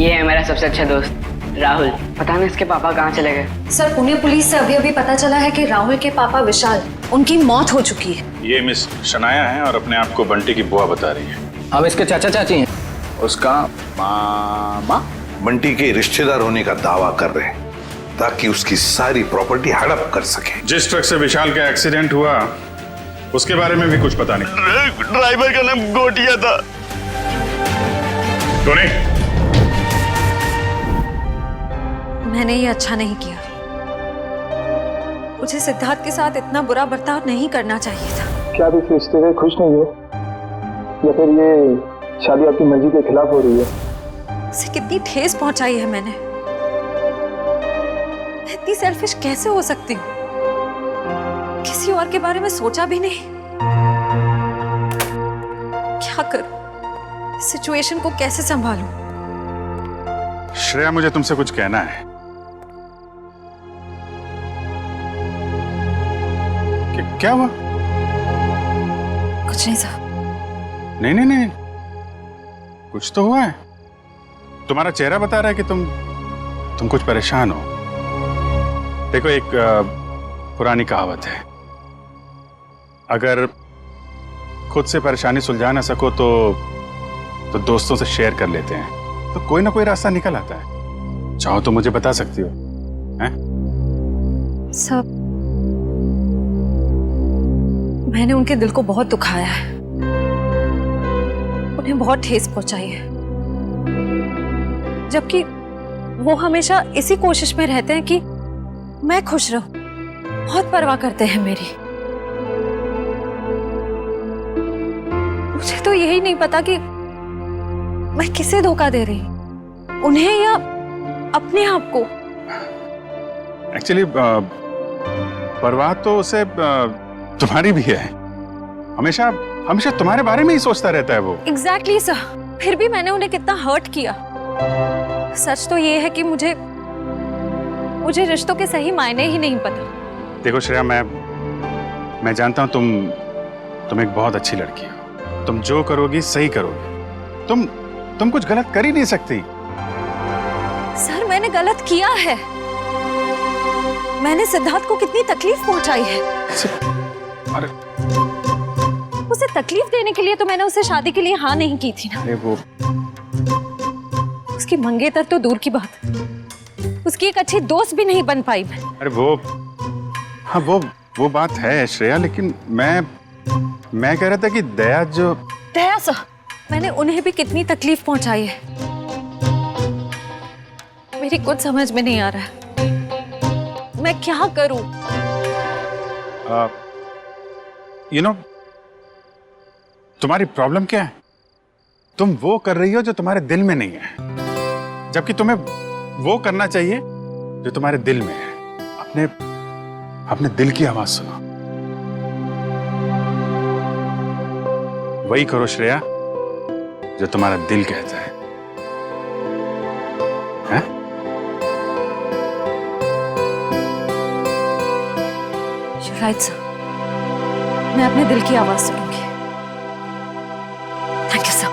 ये है मेरा सबसे अच्छा दोस्त राहुल। पता नहीं इसके पापा कहाँ चले गए। सर, पुणे पुलिस से अभी अभी पता चला है कि राहुल के पापा विशाल, उनकी मौत हो चुकी है। ये मिस शनाया है और अपने आप को बंटी की बुआ बता रही है। हम इसके चाचा चाची हैं। उसका मामा बंटी के रिश्तेदार होने का दावा कर रहे हैं ताकि उसकी सारी प्रॉपर्टी हड़प कर सके। जिस ट्रक से विशाल का एक्सीडेंट हुआ उसके बारे में भी कुछ पता नहीं। ड्राइवर का नाम गोटिया था। टोनी, मैंने ये अच्छा नहीं किया। मुझे सिद्धार्थ के साथ इतना बुरा बर्ताव नहीं करना चाहिए था। क्या आप इस रिश्ते से खुश नहीं हो, या फिर ये शादी आपकी मर्जी के खिलाफ हो रही है? उसे कितनी ठेस पहुंचाई है मैंने। इतनी सेल्फिश कैसे हो सकती हूँ? किसी और के बारे में सोचा भी नहीं। क्या करूं? इस सिचुएशन को कैसे संभालूं? श्रेया, मुझे तुमसे कुछ कहना है। क्या हुआ? कुछ नहीं साहब। नहीं, कुछ तो हुआ है। तुम्हारा चेहरा बता रहा है कि तुम कुछ परेशान हो। देखो, एक पुरानी कहावत है, अगर खुद से परेशानी सुलझा ना सको तो दोस्तों से शेयर कर लेते हैं, तो कोई ना कोई रास्ता निकल आता है। चाहो तो मुझे बता सकती हो। हैं? सब मैंने उनके दिल को बहुत दुखाया है, उन्हें बहुत ठेस पहुंचाई है, जबकि वो हमेशा इसी कोशिश में रहते हैं कि मैं खुश रहूं। बहुत परवाह करते हैं मेरी। मुझे तो यही नहीं पता कि मैं किसे धोखा दे रही हूं, उन्हें या अपने आप को। एक्चुअली परवाह तो उसे तुम्हारी भी है। हमेशा तुम्हारे बारे में ही सोचता रहता है वो। Exactly sir. फिर भी मैंने उन्हें कितना हर्ट किया। सच तो ये है कि मुझे रिश्तों के सही मायने ही नहीं पता। देखो श्रेया, मैं जानता हूँ तुम एक बहुत अच्छी लड़की हो। तुम जो करोगी सही करोगी। तुम कुछ गलत कर ही नहीं सकती। सर, मैंने गलत किया है। मैंने सिद्धार्थ को कितनी तकलीफ पहुंचाई है। अरे उसे तकलीफ देने के लिए तो मैंने उसे शादी के लिए हाँ नहीं की थी ना। अरे वो उसकी मंगेतर तो दूर की बात, उसकी एक अच्छी दोस्त भी नहीं बन पाई मैं। अरे हाँ, वो बात है श्रेया, लेकिन मैं कह रहा था कि दया सर, मैंने उन्हें भी कितनी तकलीफ पहुंचाई है। मेरी कुछ समझ में नहीं आ रहा है, मैं क्या करूं? तुम्हारी प्रॉब्लम क्या है? तुम वो कर रही हो जो तुम्हारे दिल में नहीं है, जबकि तुम्हें वो करना चाहिए जो तुम्हारे दिल में है। अपने दिल की आवाज सुनो। वही करो श्रेया जो तुम्हारा दिल कहता है। हैं? You're right, sir. मैं अपने दिल की आवाज सुनूंगी। Thank you sir.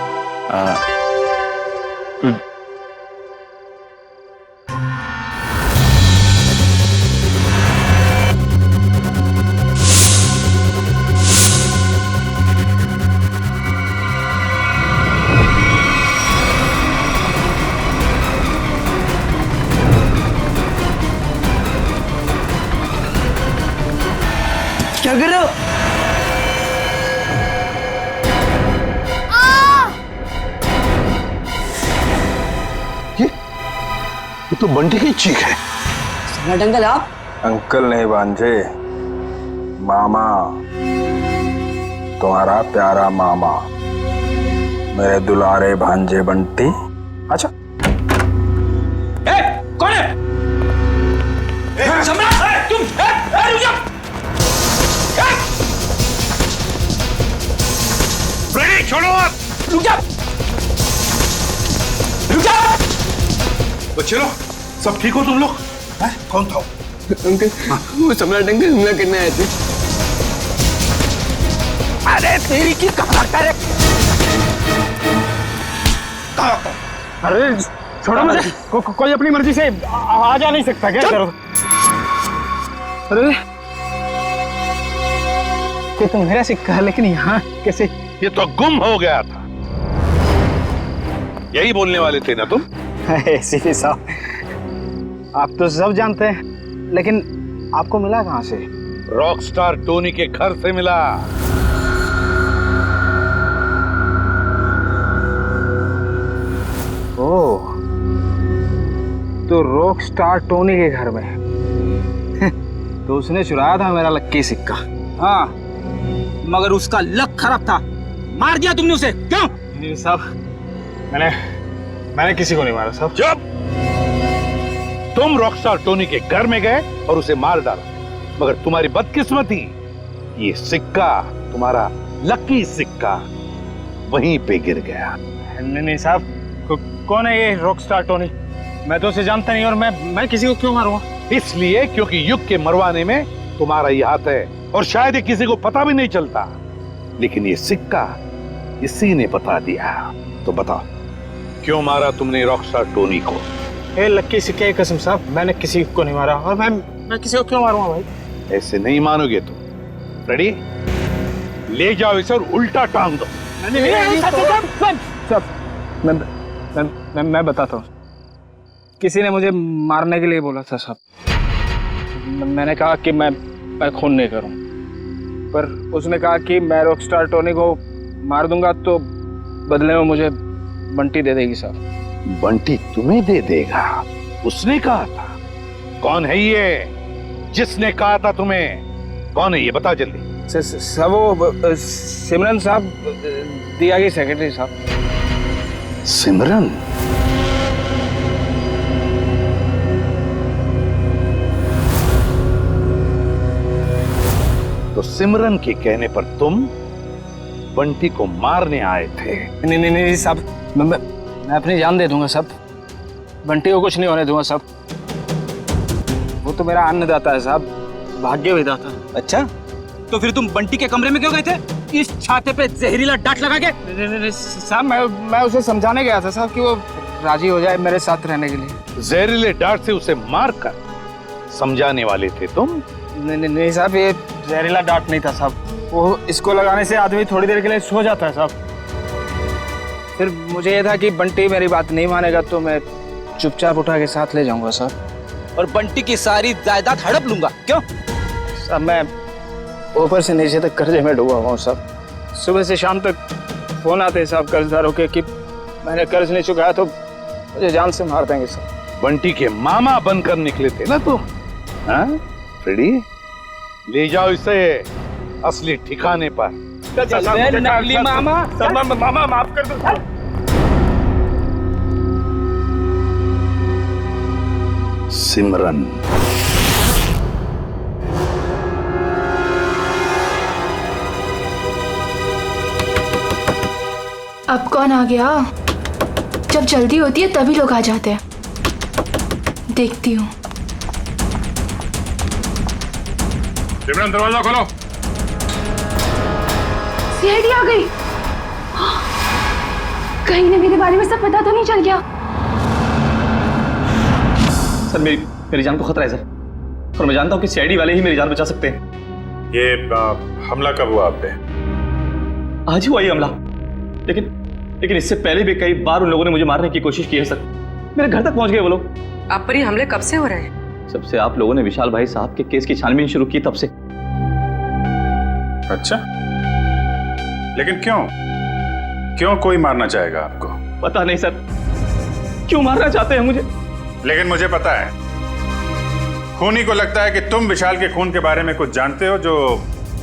क्या कर रहे हो? ये तो बंटी की चीख है। अंकल आप? अंकल नहीं भांजे, मामा, तुम्हारा प्यारा मामा, मेरे दुलारे भांजे बंटी। अच्छा, कौन है? सम्राट, तुम रुक जाओ। फ्रेडी, छोड़ो आप। रुक जाओ। बच्चे लोग सब ठीक हो तुम लोग? कौन था? अंकल, वो सम्राट अंकल हमला करने आए थे। अरे तेरी की कहाँ भागता है? अरे छोड़ो मुझे। कोई अपनी मर्जी से आ जा नहीं सकता क्या? करो। अरे ये तो मेरा सिक्का है, लेकिन यहाँ कैसे? ये तो गुम हो गया था। यही बोलने वाले थे ना तुम? सीपी साहब, आप तो सब जानते हैं, लेकिन आपको मिला कहाँ से? रॉकस्टार टोनी के घर से मिला। ओह, तो रॉक स्टार टोनी के घर में तो उसने चुराया था मेरा लक्की सिक्का। हाँ, मगर उसका लक खराब था, मार दिया तुमने उसे। क्यों? नहीं साहब, मैंने किसी को नहीं मारा साहब। जब तुम रॉकस्टार टोनी के घर में गए और उसे मार डाला, मगर तुम्हारी बदकिस्मती, ये सिक्का, तुम्हारा लकी सिक्का, वहीं पे गिर गया। नहीं साहब, कौन है ये रॉक स्टार टोनी? मैं तो उसे जानता नहीं, और मैं किसी को क्यों मारूंगा? इसलिए क्योंकि युग के मरवाने में तुम्हारा ही हाथ है, और शायद ये किसी को पता भी नहीं चलता, लेकिन ये सिक्का इसी ने बता दिया। तो बताओ, क्यों मारा तुमने रॉकस्टार टोनी को? ए लक्की सिक्के की कसम साहब, मैंने किसी को नहीं मारा, और मैं किसी को क्यों मारूंगा भाई? ऐसे नहीं मानोगे तुम। रेडी? ले जाओ इसे और उल्टा टांग दो। मैं बताता हूँ। किसी ने मुझे मारने के लिए बोला था साहब। मैंने कहा कि मैं खून नहीं करूँ, पर उसने कहा कि मैं रॉकस्टार टोनी को मार दूंगा तो बदले में मुझे बंटी दे देगी साहब। बंटी तुम्हें दे देगा? उसने कहा था? कौन है ये जिसने कहा था तुम्हें? कौन है ये, बता जल्दी। सब वो सिमरन साहब, दिया की सेक्रेटरी साहब। सिमरन? तो सिमरन के कहने पर तुम बंटी को मारने आए थे? नहीं साहब, मैं अपनी जान दे दूंगा साहब। बंटी को कुछ नहीं होने दूंगा साहब। वो तो मेरा अन्नदाता है साहब, भाग्य विधाता। अच्छा, तो फिर तुम बंटी के कमरे में क्यों गए थे? इस छाते पे जहरीला डांट लगा के? नहीं साहब, मैं उसे समझाने गया था साहब कि वो राजी हो जाए मेरे साथ रहने के लिए। जहरीले डांट से उसे मारकर समझाने वाले थे तुम? नहीं साहब, ये जहरीला डांट नहीं था साहब। वो इसको लगाने से आदमी थोड़ी देर के लिए सो जाता है साहब। फिर मुझे ये था कि बंटी मेरी बात नहीं मानेगा तो मैं चुपचाप उठा के साथ ले जाऊंगा साहब, और बंटी की सारी जायदाद हड़प लूंगा। क्यों? साहब मैं ऊपर से नीचे तक कर्जे में डूबा हुआ हूँ साहब। सुबह से शाम तक फोन आते हैं साहब कर्जदारों के कि मैंने कर्ज नहीं चुकाया तो मुझे जान से मार देंगे साहब। बंटी के मामा बनकर निकले थे ना तुम? हाँ फ्रेडी, ले जाओ इसे असली ठिकाने पर। नकली मामा। मामा माफ कर दो। सिमरन, अब कौन आ गया? जब जल्दी होती है तभी लोग आ जाते हैं। देखती हूँ। सिमरन, दरवाजा खोलो। सीआईडी आ गई। कहीं ने मेरे बारे में सब पता तो नहीं चल गया? सर मेरी जान को खतरा है सर, और मैं जानता हूँ कि सीआईडी वाले ही मेरी जान बचा सकते हैं। ये हमला कब हुआ आप पे? आज ही हुआ ये हमला, लेकिन इससे पहले भी कई बार उन लोगों ने मुझे मारने की कोशिश की है सर। मेरे घर तक पहुंच गए वो लोग। आप पर ये हमले कब से हो रहे हैं? सबसे आप लोगों ने विशाल भाई साहब के केस की छानबीन शुरू की तब से। अच्छा, लेकिन क्यों कोई मारना चाहेगा आपको? पता नहीं सर, क्यों मारना चाहते हैं मुझे, लेकिन मुझे पता है। खूनी को लगता है कि तुम विशाल के खून के बारे में कुछ जानते हो जो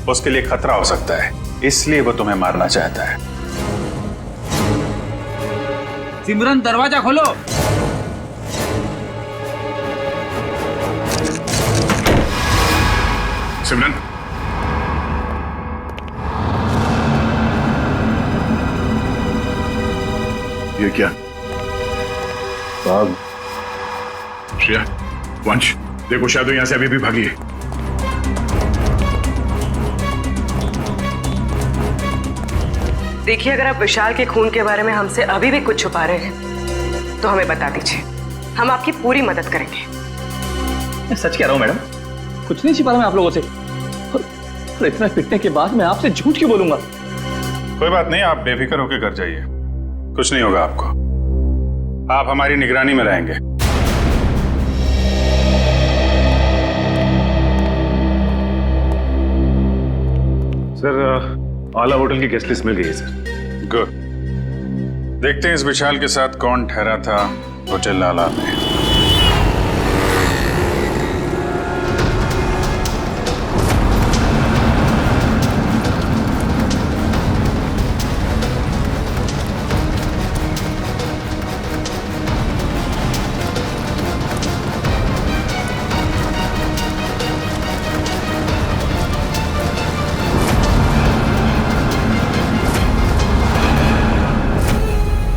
उसके लिए खतरा हो सकता है, इसलिए वो तुम्हें मारना चाहता है। सिमरन, दरवाजा खोलो। सिमरन, ये क्या? साहब, श्रेया, वंश, देखो शायद यहाँ से अभी भी भागी है। देखिए, अगर आप विशाल के खून के बारे में हमसे अभी भी कुछ छुपा रहे हैं तो हमें बता दीजिए, हम आपकी पूरी मदद करेंगे। मैं सच कह रहा हूँ मैडम, कुछ नहीं छिपा रहा मैं आप लोगों से। और इतना पिटने के बाद मैं आपसे झूठ क्यों बोलूंगा? कोई बात नहीं, आप बेफिक्र होकर घर जाइए, कुछ नहीं होगा आपको। आप हमारी निगरानी में रहेंगे। सर, आला होटल की गेस्ट लिस्ट मिल गई है सर। गुड। देखते हैं इस विशाल के साथ कौन ठहरा था होटल आला में।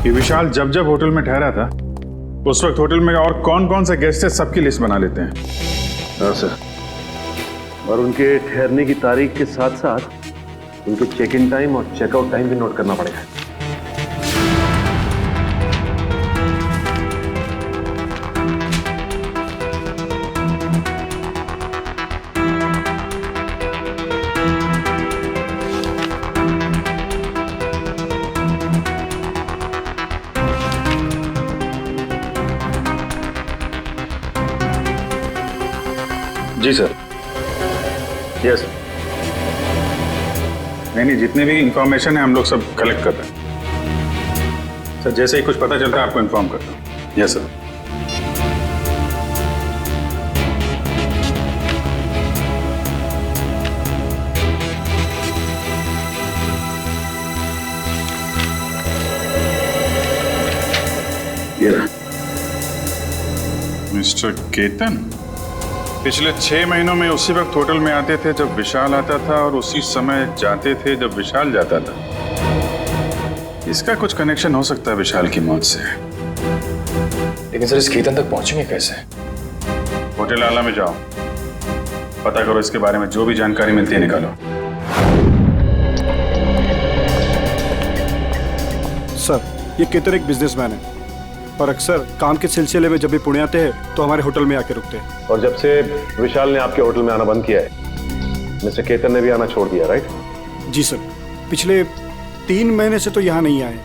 ये विशाल जब जब होटल में ठहरा था उस वक्त होटल में और कौन कौन से गेस्ट है सबकी लिस्ट बना लेते हैं। हाँ सर, और उनके ठहरने की तारीख के साथ साथ उनके चेक इन टाइम और चेकआउट टाइम भी नोट करना पड़ेगा। जी सर। यस। नहीं, जितने भी इंफॉर्मेशन है हम लोग सब कलेक्ट कर रहे हैं सर। जैसे ही कुछ पता चलता है आपको इन्फॉर्म करता हूँ। Yes sir. मिस्टर केतन पिछले 6 महीनों में उसी वक्त होटल में आते थे जब विशाल आता था और उसी समय जाते थे जब विशाल जाता था। इसका कुछ कनेक्शन हो सकता है विशाल की मौत से। लेकिन सर इस केतन तक पहुंचेंगे कैसे? होटल आला में जाओ, पता करो, इसके बारे में जो भी जानकारी मिलती है निकालो। सर, ये केतन एक बिजनेसमैन है और अक्सर काम के सिलसिले में जब भी पुणे आते हैं तो हमारे होटल में आके रुकते हैं। और जब से विशाल ने आपके होटल में आना बंद किया है, मिस्टर केतन ने भी आना छोड़ दिया, राइट? जी सर, पिछले 3 महीने से तो यहाँ नहीं आए।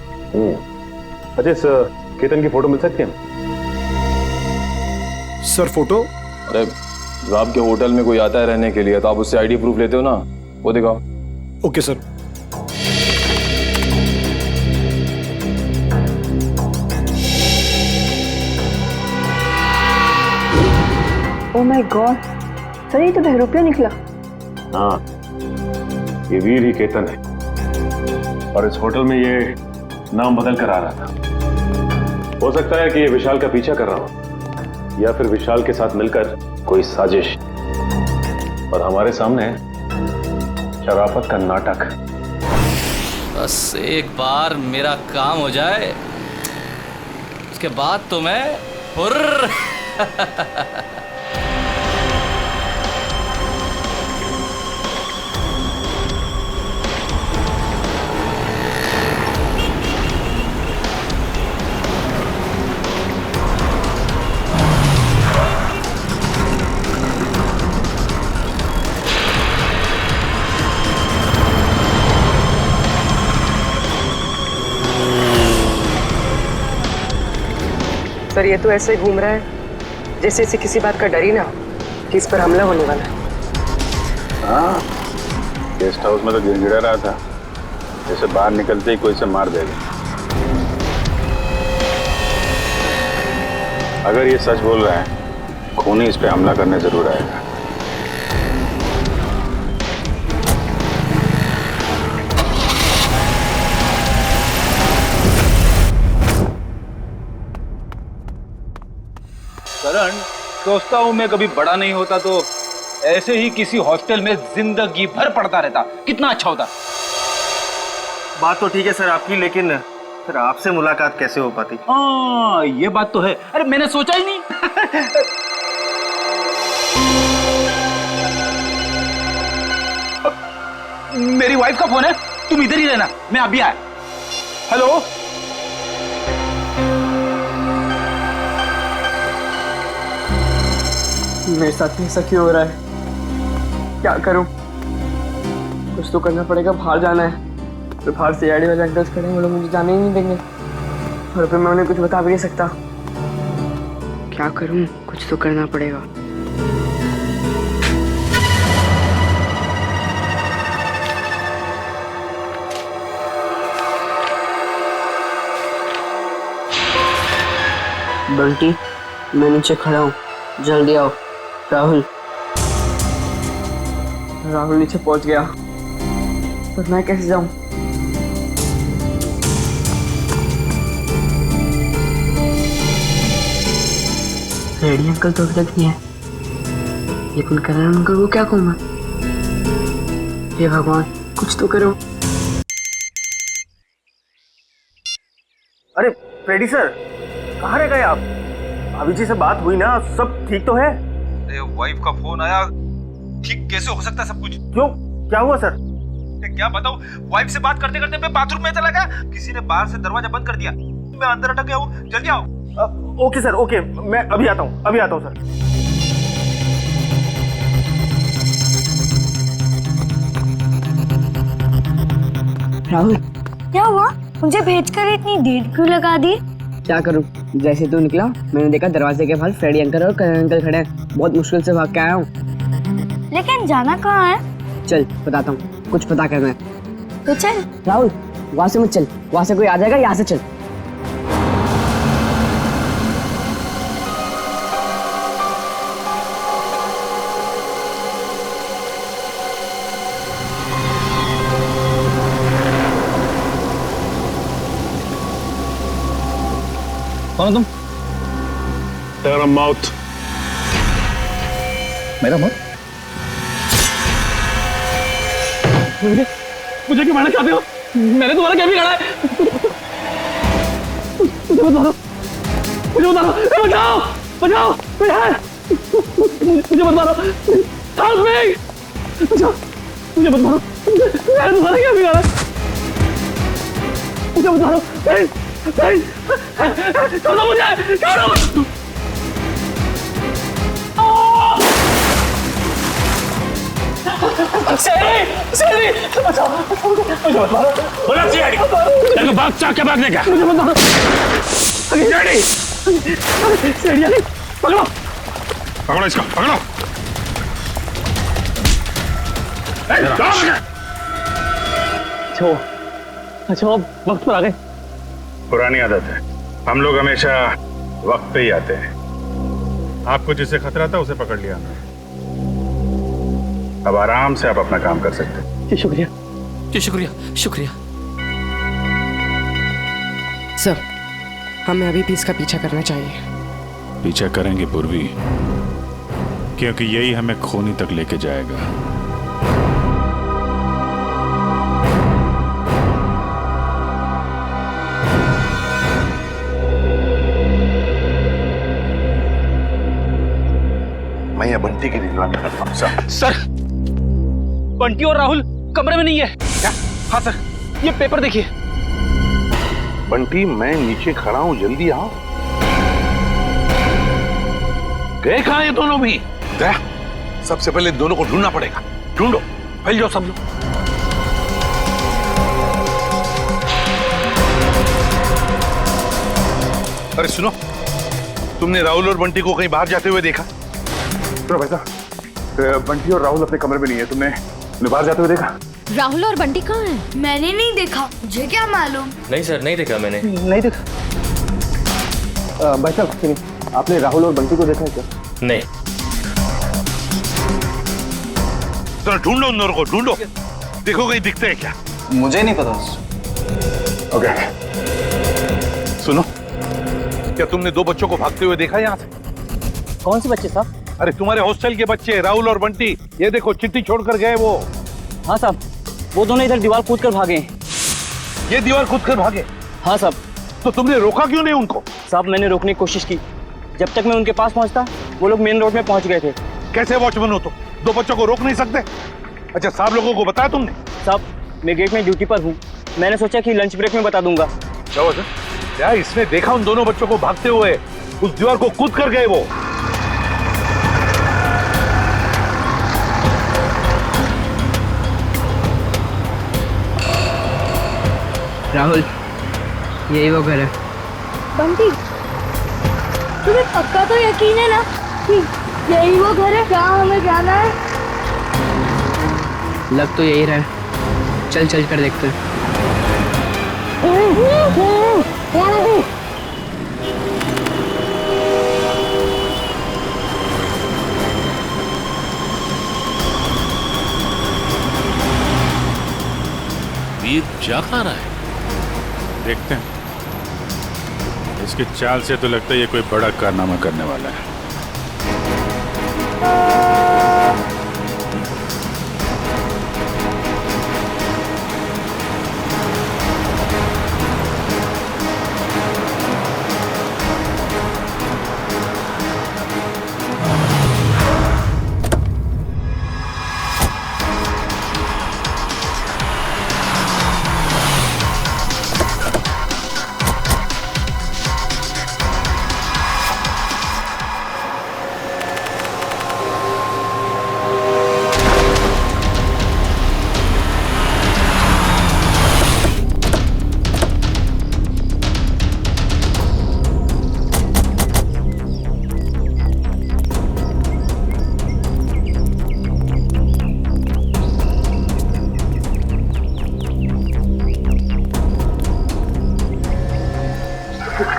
अच्छा, सर केतन की फोटो मिल सकती है? Sir photo? अरे जब आपके होटल में कोई आता है रहने के लिए तो आप उससे आईडी प्रूफ लेते हो ना, वो दिखाओ। Okay sir. Oh my God sir, ये तो बहरूपिया निकला। हाँ, ये वीर ही केतन है और इस होटल में ये नाम बदल कर आ रहा था। हो सकता है कि ये विशाल का पीछा कर रहा हो या फिर विशाल के साथ मिलकर कोई साजिश, और हमारे सामने शराफत का नाटक। बस एक बार मेरा काम हो जाए, उसके बाद तो मैं हुर्र। सर ये तो ऐसे घूम रहा है जैसे इसे किसी बात का डर ही ना हो कि इस पर हमला होने वाला है। हाँ, गेस्ट हाउस में तो गिड़गिड़ा रहा था जैसे बाहर निकलते ही कोई से मार देगा। अगर ये सच बोल रहा है, खूनी इस पे हमला करने जरूर आएगा। करण, सोचता हूँ मैं कभी बड़ा नहीं होता तो ऐसे ही किसी हॉस्टल में जिंदगी भर पढ़ता रहता, कितना अच्छा होता। बात तो ठीक है सर आपकी, लेकिन फिर आपसे मुलाकात कैसे हो पाती? हाँ ये बात तो है। अरे मैंने सोचा ही नहीं। मेरी वाइफ का फोन है, तुम इधर ही रहना, मैं अभी आया। हेलो मेरे साथ ऐसा क्यों हो रहा है? क्या करूं? कुछ तो करना पड़ेगा। बाहर जाना है। तो बाहर सीआईडी वाले अंकल्स खड़े हैं, वो लोग मुझे जाने ही नहीं देंगे। और फिर मैं उन्हें कुछ बता भी नहीं सकता। क्या करूं? कुछ तो करना पड़ेगा। बंटी, मैं नीचे खड़ा हूँ, जल्दी आओ। राहुल नीचे पहुंच गया, पर मैं कैसे जाऊं? रेडी अंकल तो अभी तक नहीं है, लेकिन करण अंकल को क्या कहूँ मैं? हे भगवान, कुछ तो करो। अरे फ्रेडी सर, कहाँ रह गए आप? भाभी जी से बात हुई ना? सब ठीक तो है? अरे वाइफ का फोन आया, ठीक कैसे हो सकता है सब कुछ? क्यों, क्या हुआ सर? क्या बताऊं, वाइफ से बात करते करते मैं बाथरूम में चला गया, किसी ने बाहर से दरवाजा बंद कर दिया, मैं अंदर अटक गया हूँ। जल्दी आओ। ओके सर, ओके, मैं अभी आता हूँ सर। राहुल, क्या हुआ? मुझे भेजकर इतनी देर क्यों लगा दी? क्या करूं? जैसे तू निकला मैंने देखा दरवाजे के बाहर फ्रेडी अंकल और करण अंकल खड़े हैं। बहुत मुश्किल से भाग के आया हूँ। लेकिन जाना कहाँ है? चल बताता हूँ, कुछ पता करना है तो चल। राहुल, वहां से मत चल, वहां से कोई आ जाएगा, यहाँ से चल। कौन हो तुम? तेरा मौत। मेरा मौत? मुझे क्यों मारना चाहते हो? मैंने तुम्हारा क्या बिगाड़ा है? मुझे मत मारो, बचाओ, बचाओ, कोई है? मुझे मत मारो, हेल्प मी, बचाओ, मुझे मत मारो, मैंने तुम्हारा क्या बिगाड़ा है? मुझे मत मारो, छोड़ो मुझे, छोड़ो। शेरी, बचाओ, मुझे मत मारो। बोला सीआईडी, तेरे भाग चाक के भागने का। मुझे मत मारो। सीआईडी, सीआईडी, पकड़ो, पकड़ो इसको, पकड़ो। अच्छा, वक्त पर आ गए। पुरानी आदत है, हम लोग हमेशा वक्त पे ही आते हैं। आपको जिससे खतरा था उसे पकड़ लिया हमने। अब आराम से आप अपना काम कर सकते हैं। जी शुक्रिया। जी शुक्रिया, शुक्रिया। सर, हमें अभी भी इसका पीछा करना चाहिए। पीछा करेंगे पूर्वी, क्योंकि यही हमें खोनी तक लेके जाएगा। मैं ये बंटी की निगरानी करता हूँ। सर, बंटी और राहुल कमरे में नहीं है। क्या? हाँ सर, ये पेपर देखिए। बंटी, मैं नीचे खड़ा हूँ, जल्दी आओ। गए कहाँ ये दोनों भी? गया, सबसे पहले दोनों को ढूंढना पड़ेगा। ढूंढो, फैल जाओ सब लोग। अरे सुनो, तुमने राहुल और बंटी को कहीं बाहर जाते हुए देखा? तो भाई साहब, बंटी और राहुल अपने कमरे में नहीं है। तुमने बाहर जाते हुए देखा? राहुल और बंटी कहाँ हैं? मैंने नहीं देखा, मुझे क्या मालूम। नहीं सर, नहीं देखा मैंने। नहीं देखा। भाई साहब, आपने राहुल और बंटी को देखा है क्या? नहीं। चलो ढूंढो उन दोनों को, ढूंढो, देखो कहीं दिखते हैं क्या। मुझे नहीं पता। ओके, सुनो, क्या तुमने दो बच्चों को भागते हुए देखा यहाँ से? कौन से बच्चे साहब? अरे तुम्हारे हॉस्टल के बच्चे, राहुल और बंटी। ये देखो, चिट्ठी छोड़कर गए वो। हाँ साहब, वो दोनों इधर दीवार कूद कर भागे। ये दीवार कूद कर भागे? हाँ साहब। तो तुमने रोका क्यों नहीं उनको? साहब, मैंने रोकने की कोशिश की। जब तक मैं उनके पास पहुंचता, वो लोग मेन रोड में पहुंच गए थे। कैसे वॉचमैन हो तुम? दो बच्चों को रोक नहीं सकते? अच्छा, साहब लोगों को बताया तुमने? साहब, मैं गेट में ड्यूटी पर हूँ। मैंने सोचा कि लंच ब्रेक में बता दूंगा। क्या इसने देखा उन दोनों बच्चों को भागते हुए? उस दीवार को कूद कर गए वो। राहुल, यही वो घर है। बंटी, तुम्हें पक्का तो यकीन है ना कि यही वो घर है? क्या हमें जाना है? लग तो यही रहा है। चल चल कर देखते हैं। वीर क्या खा रहा है? देखते हैं। इसकी चाल से तो लगता है ये कोई बड़ा कारनामा करने वाला है।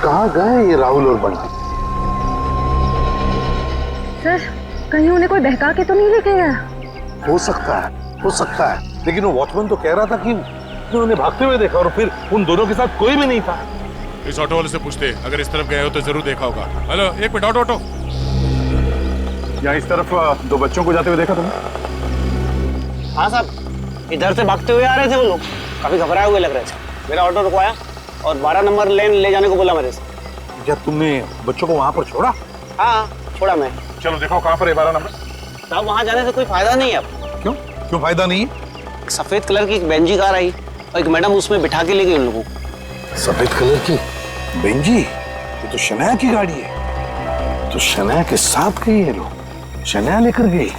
कहाँ गए ये राहुल और बंटी? सर, कहीं उन्हें कोई बहका के तो नहीं लेके गया? हो सकता है, लेकिन वो वॉचमैन तो कह रहा था कि उन्होंने भागते हुए देखा और फिर उन दोनों के साथ कोई भी नहीं था। इस ऑटो वाले से पूछते, अगर इस तरफ गए हो तो जरूर देखा होगा। हेलो, एक मिनट, ऑटो। यहाँ इस तरफ दो बच्चों को जाते हुए देखा तुमने? हाँ साहब, इधर से भागते हुए आ रहे थे वो लोग, काफी घबराए हुए लग रहे थे। मेरा ऑटो रुकवाया और 12 नंबर लेन ले जाने को बोला मेरे से। क्या तुमने बच्चों को वहाँ पर छोड़ा? हाँ, छोड़ा मैं। चलो देखो कहाँ पर है 12 नंबर। साहब, वहाँ जाने से कोई फायदा नहीं है अब। क्यों फायदा नहीं है? एक सफेद कलर की एक बेंजी कार आई और एक मैडम उसमें बिठा के ले गई उन लोगों को। सफेद कलर की बेंजी? ये तो शनाया की गाड़ी है। तो शनाया के साथ गई ये लोग, शनाया लेकर गई।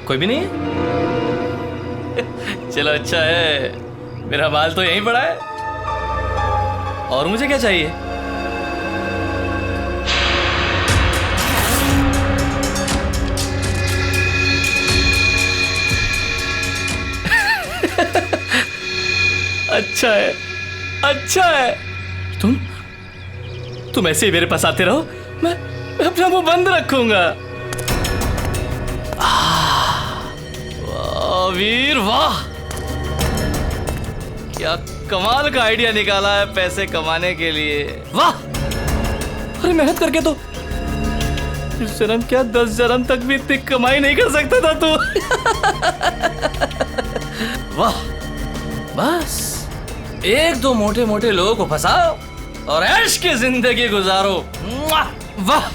कोई भी नहीं है? चलो अच्छा है, मेरा माल तो यहीं पड़ा है। और मुझे क्या चाहिए? अच्छा है। तुम ऐसे ही मेरे पास आते रहो, मैं अपना मुंह बंद रखूंगा। वाह वीर वाह, क्या कमाल का आइडिया निकाला है पैसे कमाने के लिए। वाह, अरे मेहनत करके तो इस जन्म क्या 10 जन्म तक भी इतनी कमाई नहीं कर सकता था तू। वाह, बस एक दो मोटे मोटे लोगों को फंसाओ और ऐश की जिंदगी गुजारो। वाह,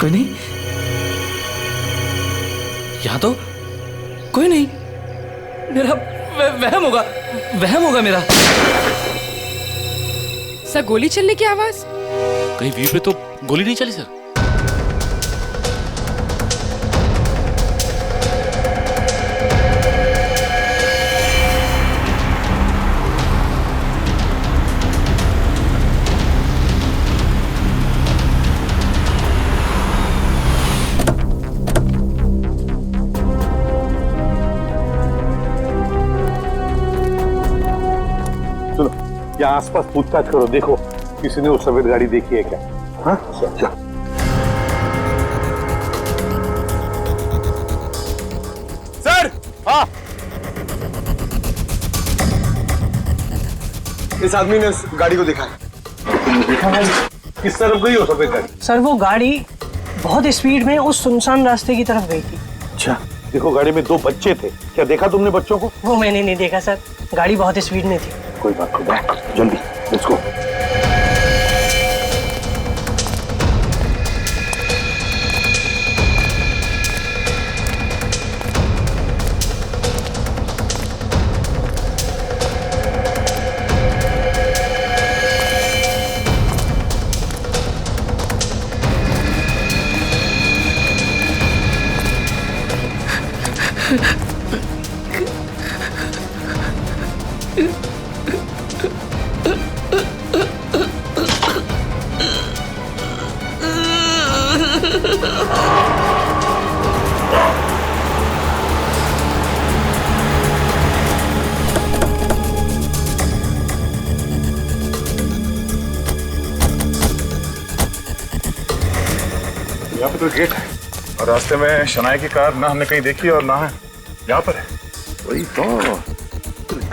कोई नहीं, यहां तो कोई नहीं। मेरा वहम होगा मेरा। सर, गोली चलने की आवाज? कहीं वीर पे तो गोली नहीं चली सर। यहाँ आसपास पूछताछ करो, देखो किसी ने वो सफेद गाड़ी देखी है क्या? हाँ चल। सर, हाँ, इस आदमी ने उस गाड़ी को देखा है। किस तरफ गई हो सफेद गाड़ी? सर वो गाड़ी बहुत स्पीड में उस सुनसान रास्ते की तरफ गई थी। अच्छा, देखो गाड़ी में 2 बच्चे थे, क्या देखा तुमने बच्चों को? वो मैंने नहीं देखा सर, गाड़ी बहुत स्पीड में थी। कोई बात नहीं, बैठ जल्दी, लेट्स गो। यहाँ पे तो गेट है और रास्ते में शनाया की कार ना हमने कहीं देखी और ना है यहाँ पर है। वही तो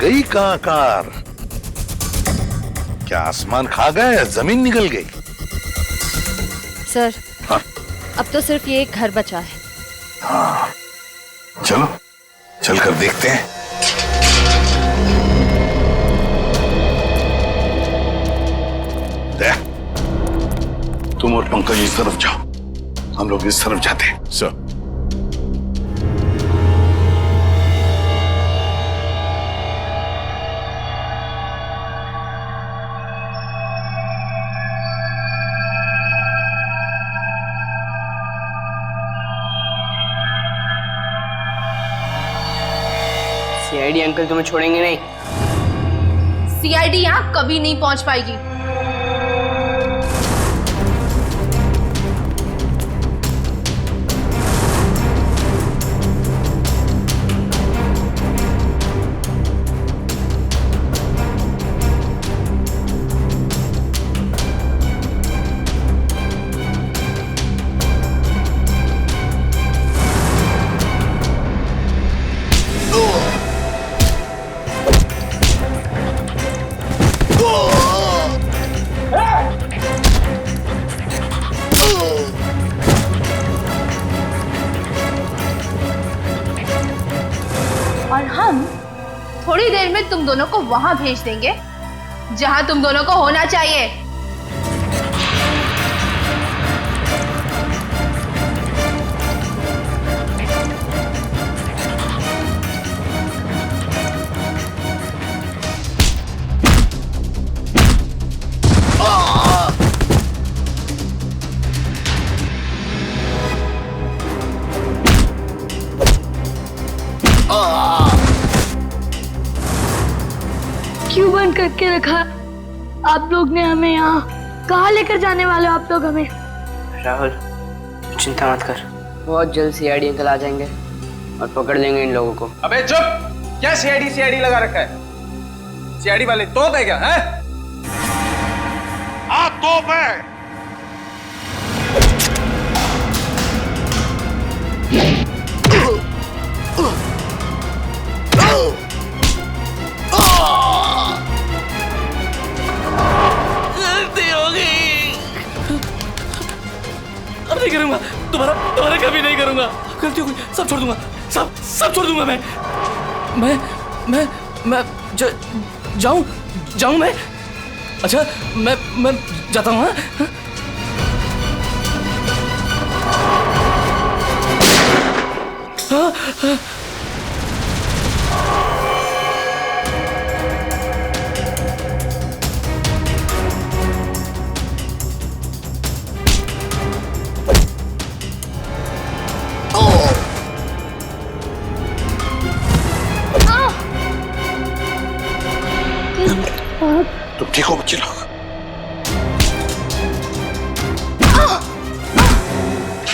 गई कहाँ कार? क्या आसमान खा गए या जमीन निकल गई? सर, हाँ? अब तो सिर्फ ये एक घर बचा है। हाँ, चलो चलकर देखते हैं। तुम और पंकज इस तरफ जाओ, हम लोग इस तरफ जाते हैं। सर, सीआईडी अंकल तुम्हें छोड़ेंगे नहीं। सीआईडी यहाँ कभी नहीं पहुंच पाएगी। और हम थोड़ी देर में तुम दोनों को वहां भेज देंगे जहां तुम दोनों को होना चाहिए। क्यों बंद करके रखा आप लोग ने हमें यहाँ? कहाँ लेकर जाने वाले हो आप लोग हमें? राहुल, चिंता मत कर, बहुत जल्द सीआईडी अंकल आ जाएंगे और पकड़ लेंगे इन लोगों को। अबे चुप! क्या सीआईडी लगा रखा है? सीआईडी वाले तोप है क्या? है? हाँ तोप है। गलती हो गई, अब नहीं करूंगा, दोबारा कभी नहीं करूंगा। गलती हो गई, सब छोड़ दूंगा, सब छोड़ दूंगा। मैं जाऊं मैं? अच्छा, मैं जाता हूँ। हाँ? तुम ठीक हो बच्चे लोग?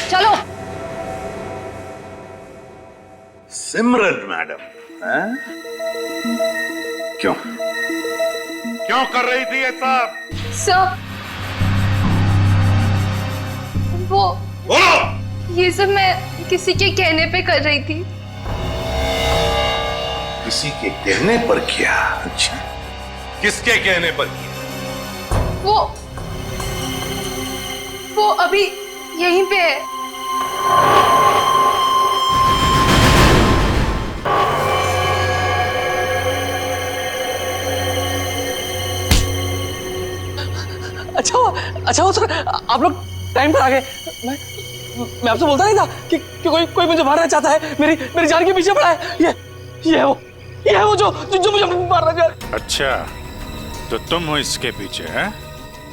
चलो। सिमरन मैडम, हैं? क्यों क्यों कर रही थी ये सब? सर, वो बोलो। ये सब मैं किसी के कहने पे कर रही थी। किसी के कहने पर किया? अच्छा, किसके कहने पर किया? वो अभी यहीं पे है। अच्छा सर, आप लोग टाइम पर आ गए। मैं आपसे बोलता नहीं था कि कोई मुझे मारना चाहता है, मेरी जान के पीछे पड़ा है। ये है वो जो मुझे मारना चाह रहा है। अच्छा, तो तुम हो इसके पीछे? हैं?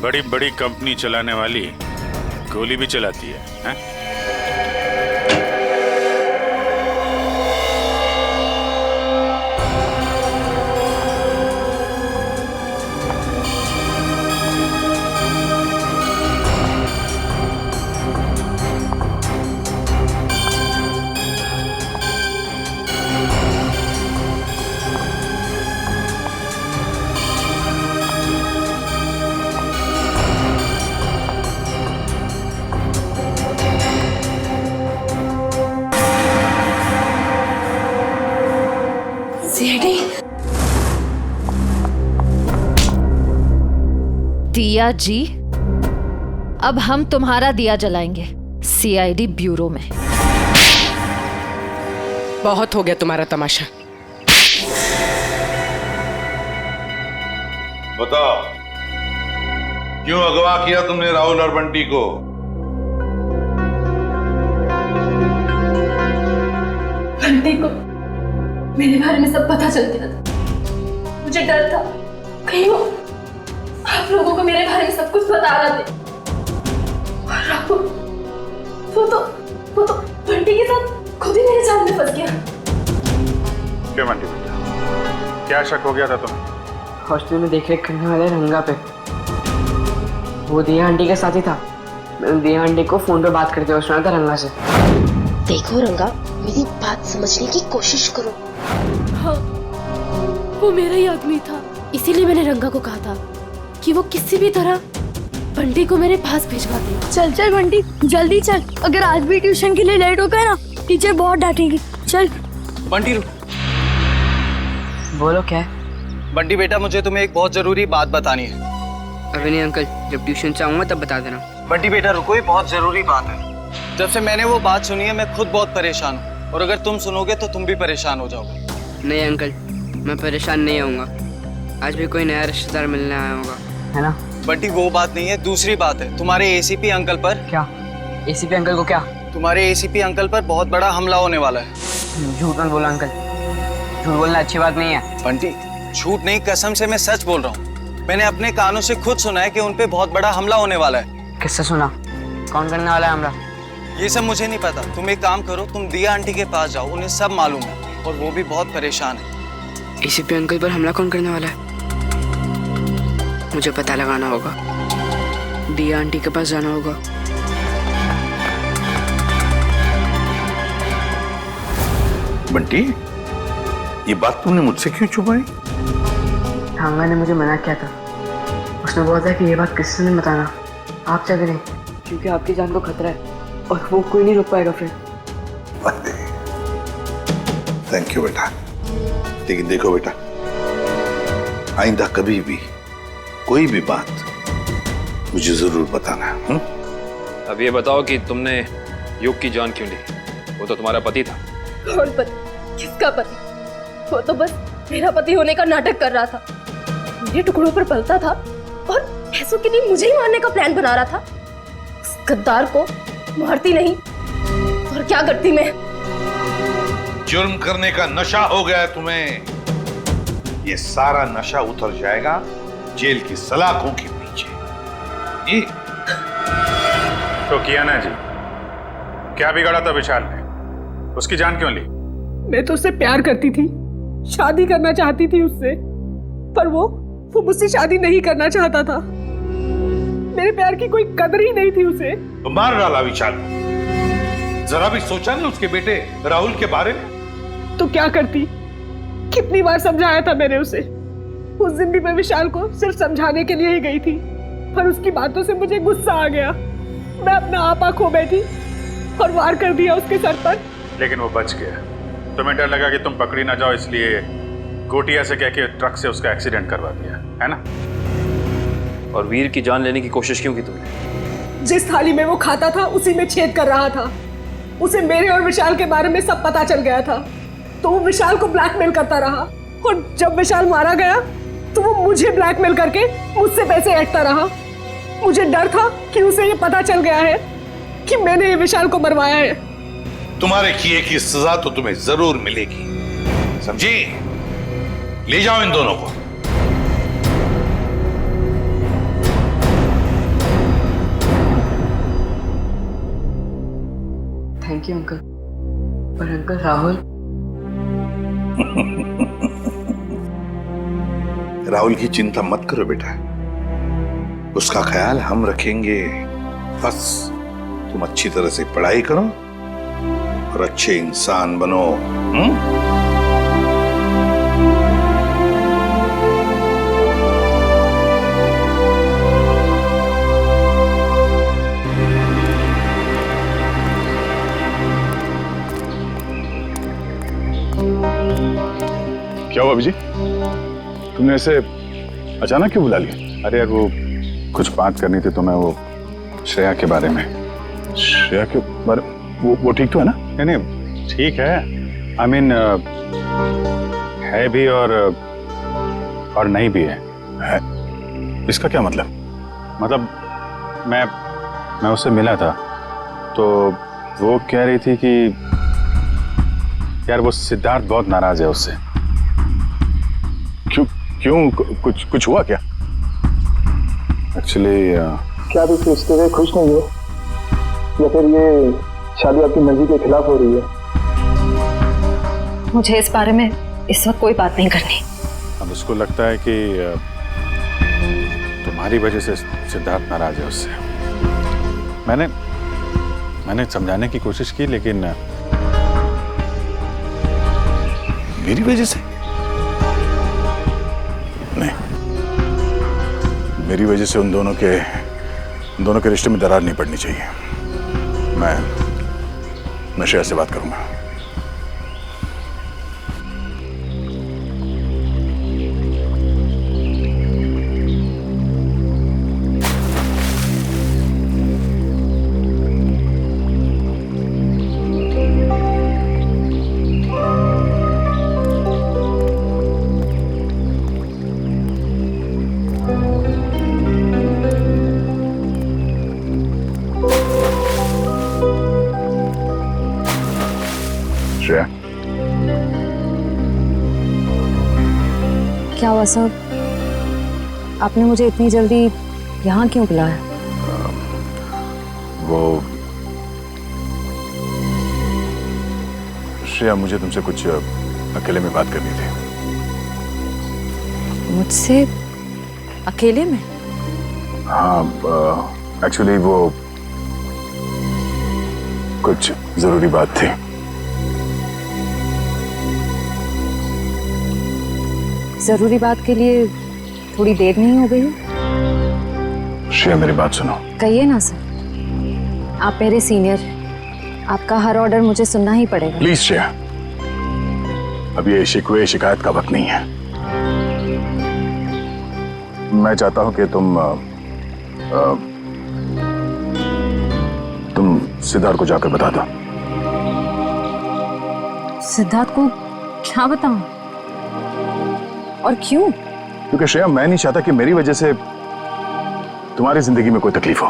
बड़ी बड़ी कंपनी चलाने वाली गोली भी चलाती है? दिया जी, अब हम तुम्हारा दिया जलाएंगे सीआईडी ब्यूरो में। बहुत हो गया तुम्हारा तमाशा। बताओ, क्यों अगवा किया तुमने राहुल और बंटी को? बंटी को मेरे बारे में सब पता चल गया था। मुझे डर था कहीं वो आप लोगों को मेरे बारे में सब कुछ बता रहा थे। और राहुल, वो तो बंटी के साथ खुद ही मेरे जाल में फंस गया। क्यों बंटी बेटा, क्या शक हो गया था तुम्हें? हॉस्टल में देखरेख करने वाले रंगा पे वो दिया आंटी के साथ ही था। मैंने दिया आंटी को फोन पे बात करते हुए सुना था रंगा से। देखो रंगा, मेरी बात समझने की कोशिश करो। हाँ, वो मेरा ही आदमी था, इसीलिए मैंने रंगा को कहा था कि वो किसी भी तरह बंटी को मेरे पास भिजवा दे। चल बंटी, जल्दी चल। अगर आज भी ट्यूशन के लिए लेट हो गए ना, टीचर बहुत डांटेगी। चल बंटी, बोलो क्या है? बंटी बेटा, मुझे तुम्हें एक बहुत जरूरी बात बतानी है। अभी नहीं अंकल, जब ट्यूशन से आऊंगा तब बता देना। बंटी बेटा रुको, ये बहुत जरूरी बात है। जब से मैंने वो बात सुनी है मैं खुद बहुत परेशान हूँ, और अगर तुम सुनोगे तो तुम भी परेशान हो जाओगे। नहीं अंकल, मैं परेशान नहीं होऊंगा। आज भी कोई नया रिश्तेदार मिलने आया होगा, है ना? बंटी वो बात नहीं है, दूसरी बात है। तुम्हारे एसीपी अंकल पर। क्या? एसीपी अंकल को क्या? तुम्हारे एसीपी अंकल पर बहुत बड़ा हमला होने वाला है। झूठ मत बोलो अंकल, झूठ बोलना अच्छी बात नहीं है। बंटी, झूठ नहीं, कसम से मैं सच बोल रहा हूँ। मैंने अपने कानों से खुद सुना है कि उन पे बहुत बड़ा हमला होने वाला है। किससे सुना? कौन करने वाला है हमला? ये सब मुझे नहीं पता। तुम एक काम करो, तुम दिया आंटी के पास जाओ, उन्हें सब मालूम है और वो भी बहुत परेशान है। एसीपी अंकल पर हमला कौन करने वाला है? मुझे पता लगाना होगा, दिया आंटी के पास जाना होगा। बंटी, ये बात तुमने मुझसे क्यों छुपाई? थांगा ने मुझे मना किया था। उसने बोला था कि ये बात किसी से नहीं बताना, आप क्या करें, क्योंकि आपकी जान को खतरा है और वो कोई नहीं रोक पाएगा फिर। थैंक यू बेटा, लेकिन देखो बेटा, आइंदा कभी भी कोई भी बात मुझे जरूर बताना। अब ये बताओ कि तुमने युग की जान क्यों ली? वो तो तुम्हारा पति था। कौन पति? किसका पति? वो तो बस मेरा पति होने का नाटक कर रहा था, मेरे टुकड़ों पर पलता था और पैसों के लिए मुझे ही मारने का प्लान बना रहा था। उस गद्दार को मारती नहीं और क्या करती मैं? जुर्म करने का नशा हो गया है तुम्हें। ये सारा नशा उतर जाएगा जेल की सलाखों के पीछे। ये तो किया ना जी, क्या बिगाड़ा था विशाल ने? उसकी जान क्यों ली? मैं तो उससे प्यार करती थी, शादी करना चाहती थी उससे, पर वो मुझसे शादी नहीं करना चाहता था। मेरे प्यार की कोई कदर ही नहीं थी उसे। तो मार डाला विशाल। जरा भी सोचा नहीं उसके बेटे राहुल के बारे में? तो क्या करती? कितनी बार समझाया था मैंने उसे, उस दिन भी मैं विशाल को सिर्फ समझाने के लिए ही गई थी, पर उसकी बातों से मुझे गुस्सा आ गया। मैं अपना आपा खो बैठी और वार कर दिया उसके सर पर। लेकिन वो बच गया। तुम्हें डर लगा कि तुम पकड़ी ना जाओ, इसलिए गोटिया से कह के ट्रक से उसका एक्सीडेंट करवा दिया, है ना? और वीर की जान लेने की कोशिश क्यों की तुमने? जिस थाली में वो खाता था उसी में छेद कर रहा था। उसे मेरे और विशाल के बारे में सब पता चल गया था, तो वो विशाल को ब्लैकमेल करता रहा, और जब विशाल मारा गया तो वो मुझे ब्लैकमेल करके मुझसे पैसे ऐंठता रहा। मुझे डर था कि उसे ये पता चल गया है कि मैंने ये विशाल को मरवाया है। तुम्हारे किए की सजा तो तुम्हें जरूर मिलेगी, समझी? ले जाओ इन दोनों को। Thank you uncle. पर अंकल राहुल राहुल की चिंता मत करो बेटा, उसका ख्याल हम रखेंगे। बस तुम अच्छी तरह से पढ़ाई करो और अच्छे इंसान बनो। क्या हुआ अभिजीत? तुमने ऐसे अचानक क्यों बुला लिया? अरे यार वो कुछ बात करनी थी तुम्हें, वो श्रेया के बारे में। श्रेया के बारे वो ठीक तो है ना? नहीं ठीक है, आई मीन है भी और नहीं भी है। इसका क्या मतलब? मतलब मैं उससे मिला था तो वो कह रही थी कि यार वो सिद्धार्थ बहुत नाराज है उससे। क्यों कुछ हुआ क्या? एक्चुअली क्या आप इस रिश्ते से खुश नहीं हो, या फिर ये शादी आपकी मर्जी के खिलाफ हो रही है? मुझे इस बारे में इस वक्त कोई बात नहीं करनी। अब उसको लगता है कि तुम्हारी वजह से सिद्धार्थ नाराज है उससे। मैंने समझाने की कोशिश की, लेकिन मेरी वजह से नहीं, मेरी वजह से उन दोनों के रिश्ते में दरार नहीं पड़नी चाहिए। मैं श्रेया से बात करूंगा। श्रेया, क्या हुआ सर? आपने मुझे इतनी जल्दी यहाँ क्यों बुलाया? वो श्रेया, मुझे तुमसे कुछ अकेले में बात करनी थी। मुझसे अकेले में? हाँ, एक्चुअली वो कुछ जरूरी बात थी। जरूरी बात के लिए थोड़ी देर नहीं हो गई? श्रेया, मेरी बात सुनो। कहिए ना सर, आप मेरे सीनियर, आपका हर ऑर्डर मुझे सुनना ही पड़ेगा। प्लीज श्रेया, अब ये शिकवे शिकायत का वक्त नहीं है। मैं चाहता हूं कि तुम सिद्धार्थ को जाकर बता दो। सिद्धार्थ को क्या बताऊं? और क्यों? क्योंकि श्रेया, मैं नहीं चाहता कि मेरी वजह से तुम्हारी जिंदगी में कोई तकलीफ हो।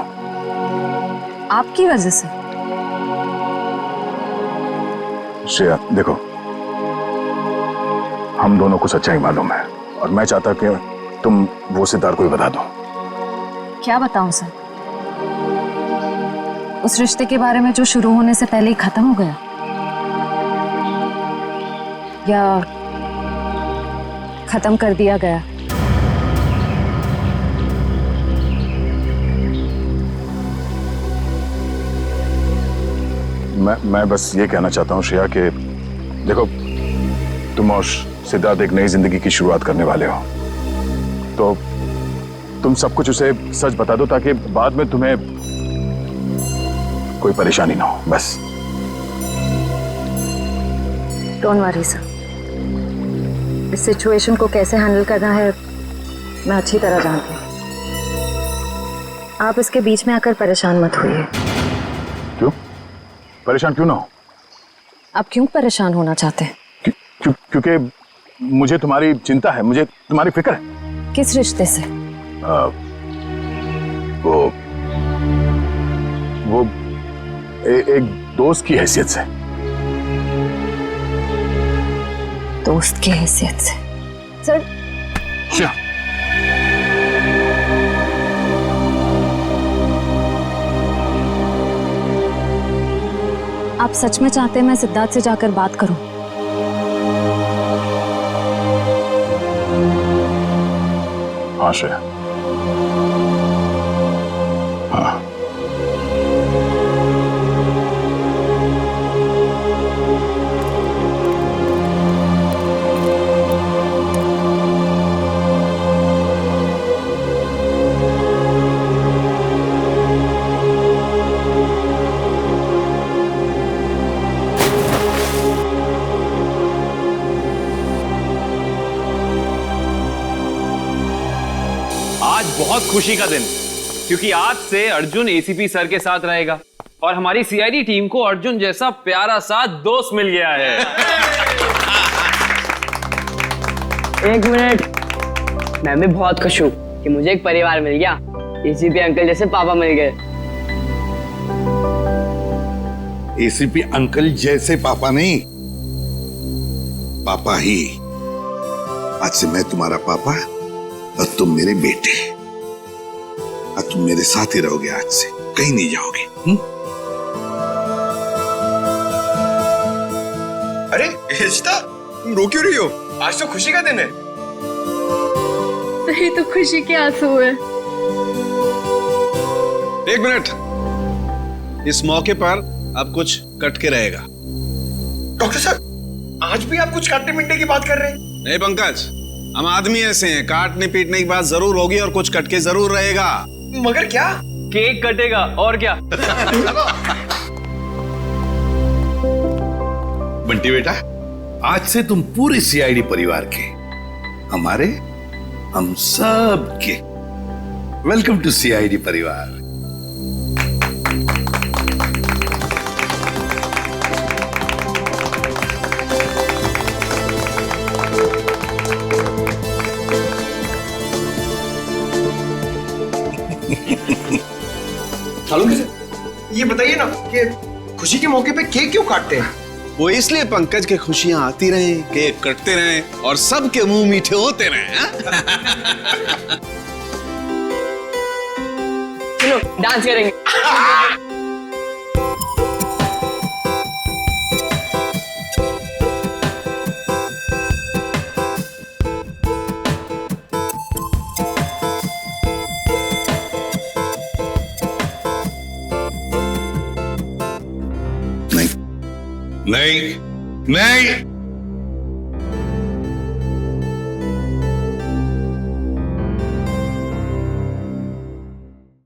आपकी वजह से? श्रेया देखो, हम दोनों को सच्चाई मालूम है, और मैं चाहता कि तुम वो सिद्धार्थ को ही बता दो। क्या बताऊं सर? उस रिश्ते के बारे में जो शुरू होने से पहले ही खत्म हो गया, या खत्म कर दिया गया? मैं बस ये कहना चाहता हूँ श्रेया कि देखो, तुम और सिद्धार्थ एक नई जिंदगी की शुरुआत करने वाले हो, तो तुम सब कुछ उसे सच बता दो ताकि बाद में तुम्हें कोई परेशानी ना हो, बस। डोंट वरी सर, इस सिचुएशन को कैसे हैंडल करना है मैं अच्छी तरह जानती हूँ। आप इसके बीच में आकर परेशान मत होइए। क्यों? परेशान क्यों ना हो? आप क्यों परेशान होना चाहते हैं? क्योंकि मुझे तुम्हारी चिंता है, मुझे तुम्हारी फिक्र है। किस रिश्ते से? वो एक दोस्त की हैसियत से। दोस्त की हैसियत से? सर क्या? आप सच में चाहते हैं मैं सिद्धार्थ से जाकर बात करूं? हाँ श्रेया, हाँ। आज बहुत खुशी का दिन, क्योंकि आज से अर्जुन एसीपी सर के साथ रहेगा और हमारी सीआईडी टीम को अर्जुन जैसा प्यारा सा दोस्त मिल गया है। एक मिनट, मैं भी बहुत खुश हूँ कि मुझे एक परिवार मिल गया। एसीपी अंकल जैसे पापा मिल गए। एसीपी अंकल जैसे पापा नहीं, पापा ही। आज से मैं तुम्हारा पापा और तुम मेरे बेटे। और तुम मेरे साथ ही रहोगे, आज से कहीं नहीं जाओगे। अरे रिश्ता, तुम रो क्यों रही हो? आज तो खुशी का दिन है। सही तो खुशी के आंसू है। एक मिनट, इस मौके पर अब कुछ कट के रहेगा। डॉक्टर साहब, आज भी आप कुछ काटने पीटने की बात कर रहे हैं? नहीं पंकज, हम आदमी ऐसे हैं, काटने पीटने की बात जरूर होगी और कुछ कट के जरूर रहेगा। मगर क्या? केक कटेगा और क्या। बंटी बेटा, आज से तुम पूरे सीआईडी परिवार के, हमारे, हम सब के वेलकम टू सीआईडी परिवार। चालू कैसे? ये बताइए ना कि खुशी के मौके पे केक क्यों काटते हैं? वो इसलिए पंकज के खुशियां आती रहें, केक कटते रहें और सबके मुंह मीठे होते रहें। चलो डांस करेंगे। नहीं, नहीं,